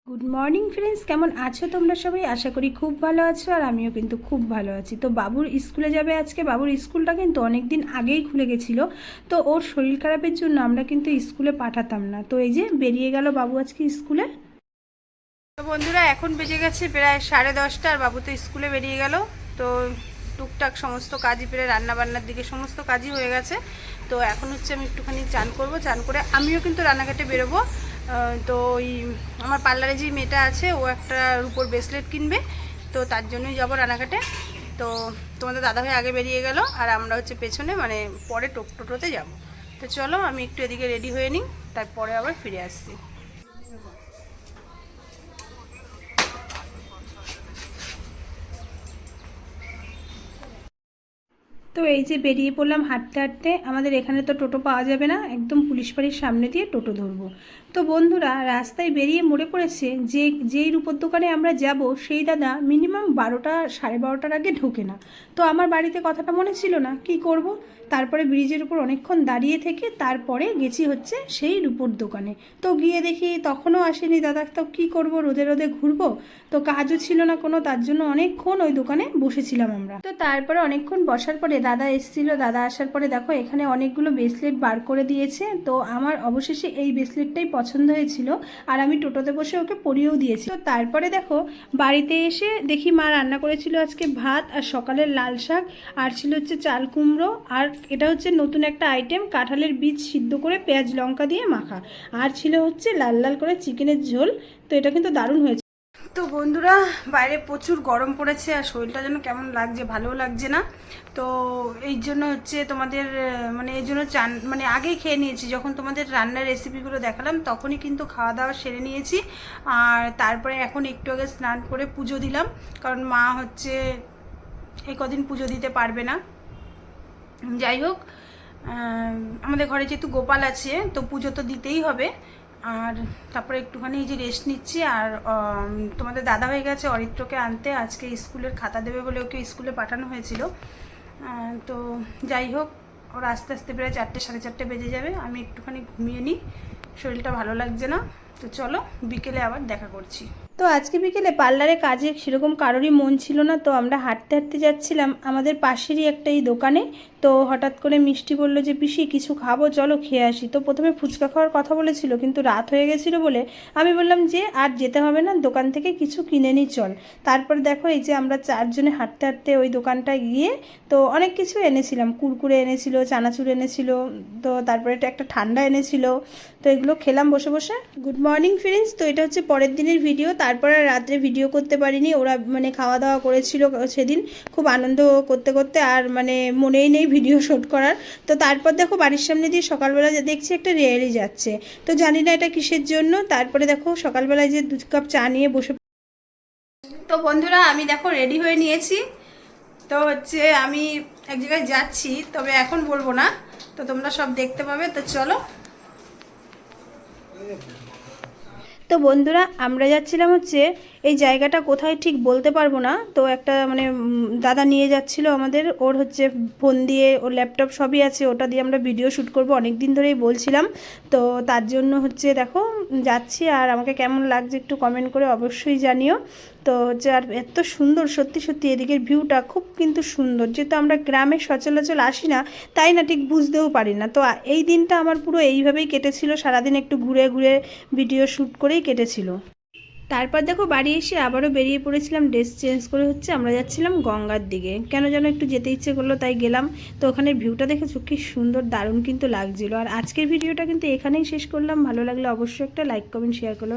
Good morning friends, কেমন আছো তোমরা সবাই? আশা করি খুব ভালো আছো, আর আমিও কিন্তু খুব ভালো আছি। তো বাবুর স্কুলে যাবে আজকে। বাবুর স্কুলটা কিন্তু অনেক দিন আগেই খুলে গেছিলো, তো ওর শরীর খারাপের জন্য আমরা কিন্তু স্কুলে পাঠাতাম না। তো এই যে বেরিয়ে গেল বাবু আজকে স্কুলে। তো বন্ধুরা, এখন বেজে গেছে প্রায় 10:30, আর বাবু তো স্কুলে বেরিয়ে গেল। তো টুকটাক সমস্ত কাজই প্রায় রান্নাবান্নার দিকে সমস্ত কাজই হয়ে গেছে। তো এখন হচ্ছে আমি একটুখানি চান করব, চান করে আমিও কিন্তু রান্নাঘাটে বেরোবো। তো ওই আমার পার্লারে যে মেয়েটা আছে, ও একটা রূপোর ব্রেসলেট কিনবে, তো তার জন্যই যাবো রানাঘাটে। তো তোমাদের দাদাভাই আগে বেরিয়ে গেল, আর আমরা হচ্ছে পেছনে, মানে পরে টোটোতে যাব। তো চলো আমি একটু এদিকে রেডি হয়ে নিই, তারপরে আবার ফিরে আসছি। তো এই যে বেরিয়ে পড়লাম হাঁটতে হাঁটতে। আমাদের এখানে তো টোটো পাওয়া যাবে না, একদম পুলিশ বাড়ির সামনে দিয়ে টোটো ধরবো। তো বন্ধুরা, রাস্তায় বেরিয়ে মনে পড়েছে যে যেই রূপোর দোকানে আমরা যাব, সেই দাদা মিনিমাম 12টা 12:30টার আগে ঢোকে না। তো আমার বাড়িতে কথাটা মনে ছিল না, কি করব। তারপরে ব্রিজের উপর অনেকক্ষণ দাঁড়িয়ে থেকে তারপরে গেছি হচ্ছে সেই রূপোর দোকানে। তো গিয়ে দেখি তখনও আসেনি দাদা। তো কী করব, রোদে রোদে ঘুরবো, তো কাজও ছিল না কোনো, তার জন্য অনেকক্ষণ ওই দোকানে বসেছিলাম আমরা। তো তারপরে অনেকক্ষণ বসার পরে দাদা এসেছিলো। দাদা আসার পরে দেখো এখানে অনেকগুলো ব্রেসলেট বার করে দিয়েছে। তো আমার অবশেষে এই ব্রেসলেটটাই পছন্দ হয়েছিল, আর আমি টোটোতে বসে ওকে পরিয়েও দিয়েছি। তো তারপরে দেখো বাড়িতে এসে দেখি মা রান্না করেছিল আজকে ভাত, আর সকালের লাল শাক, আর ছিল হচ্ছে চাল কুমড়ো, আর এটা হচ্ছে নতুন একটা আইটেম, কাঁঠালের বীজ সিদ্ধ করে পেঁয়াজ লঙ্কা দিয়ে মাখা, আর ছিল হচ্ছে লাল লাল করে চিকেনের ঝোল। তো এটা কিন্তু দারুণ হয়েছে। তো বন্ধুরা, বাইরে প্রচুর গরম পড়েছে, আর শরীরটা যেন কেমন লাগছে, ভালো লাগছে না। তো এই জন্য হচ্ছে তোমাদের মানে এই জন্য চান মানে আগেই খেয়ে নিয়েছি। যখন তোমাদের রান্নার রেসিপিগুলো দেখালাম তখনই কিন্তু খাওয়া দাওয়া সেরে নিয়েছি। আর তারপরে এখন একটু আগে স্নান করে পুজো দিলাম, কারণ মা হচ্ছে এই কদিন পুজো দিতে পারবে না। যাই হোক, আমাদের ঘরে যেহেতু গোপাল আছে, তো পুজো তো দিতেই হবে। আর তারপরে একটুখানি এই যে রেস্ট নিচ্ছি। আর তোমাদের দাদা হয়ে গেছে অরিত্রকে আনতে, আজকে স্কুলের খাতা দেবে বলে ওকে স্কুলে পাঠানো হয়েছিল। তো যাই হোক, ওর আস্তে আস্তে প্রায় 4টে 4:30 বেজে যাবে। আমি একটুখানি ঘুমিয়ে নিই, শরীরটা ভালো লাগছে না। তো চলো বিকেলে আবার দেখা করছি। তো আজকে বিকেলে পার্লারে কাজে সেরকম কারোরই মন ছিল না। তো আমরা হাঁটতে হাঁটতে যাচ্ছিলাম আমাদের পাশেরই একটা এই দোকানে। তো হঠাৎ করে মিষ্টি বললো যে পিসি কিছু খাবো, চলো খেয়ে আসি। তো প্রথমে ফুচকা খাওয়ার কথা বলেছিল, কিন্তু রাত হয়ে গেছিলো বলে আমি বললাম যে আর যেতে হবে না, দোকান থেকে কিছু কিনে নিই চল। তারপর দেখো এই যে আমরা 4জনে হাঁটতে হাঁটতে ওই দোকানটায় গিয়ে তো অনেক কিছু এনেছিলাম, কুরকুরে এনেছিল, চানাচুর এনেছিল, তো তারপরে একটা ঠান্ডা এনেছিল। তো এগুলো খেলাম বসে বসে। গুড মর্নিং ফ্রেন্ডস, তো এটা হচ্ছে পরের দিনের ভিডিও। তারপরে রাত্রে ভিডিও করতে পারিনি, ওরা মানে খাওয়া দাওয়া করেছিল সেদিন, খুব আনন্দ করতে করতে, আর মানে মনেই নেই ভিডিও শ্যুট করার। তো তারপর দেখো বাড়ির সামনে দিয়ে সকালবেলা দেখছি একটা রেয়ারি যাচ্ছে, তো জানি না এটা কিসের জন্য। তারপরে দেখো সকালবেলায় যে 2 কাপ চা নিয়ে বসে। তো বন্ধুরা, আমি দেখো রেডি হয়ে নিয়েছি। তো হচ্ছে আমি এক জায়গায় যাচ্ছি, তবে এখন বলবো না, তো তোমরা সব দেখতে পাবে। তো চলো। তো বন্ধুরা, আমরা যাচ্ছিলাম হচ্ছে এই জায়গাটা কোথায় ঠিক বলতে পারবো না। তো একটা মানে দাদা নিয়ে যাচ্ছিল আমাদের, ওর হচ্ছে ফোন দিয়ে, ওর ল্যাপটপ সবই আছে, ওটা দিয়ে আমরা ভিডিও শ্যুট করবো অনেক দিন ধরেই বলছিলাম। তো তার জন্য হচ্ছে দেখো যাচ্ছি, আর আমাকে কেমন লাগছে একটু কমেন্ট করে অবশ্যই জানিও। তো হচ্ছে আর এত সুন্দর, সত্যি সত্যি এদিকের ভিউটা খুব কিন্তু সুন্দর। যেহেতু আমরা গ্রামে সচরাচর আসি না, তাই না ঠিক বুঝতেও পারি না। তো এই দিনটা আমার পুরো এইভাবেই কেটেছিল, সারাদিন একটু ঘুরে ঘুরে ভিডিও শ্যুট করেই কেটেছিল। তারপর দেখো বাড়ি এসে আবারও বেরিয়ে পড়েছিলাম, ড্রেস চেঞ্জ করে হচ্ছে আমরা যাচ্ছিলাম গঙ্গার দিকে। কেন যেন একটু যেতে ইচ্ছে করলো, তাই গেলাম। তো ওখানে ভিউটা দেখেছো কি সুন্দর, দারুণ কিন্তু লাগছিল। আর আজকের ভিডিওটা কিন্তু এখানেই শেষ করলাম। ভালো লাগলে অবশ্যই একটা লাইক কমেন্ট শেয়ার করলো।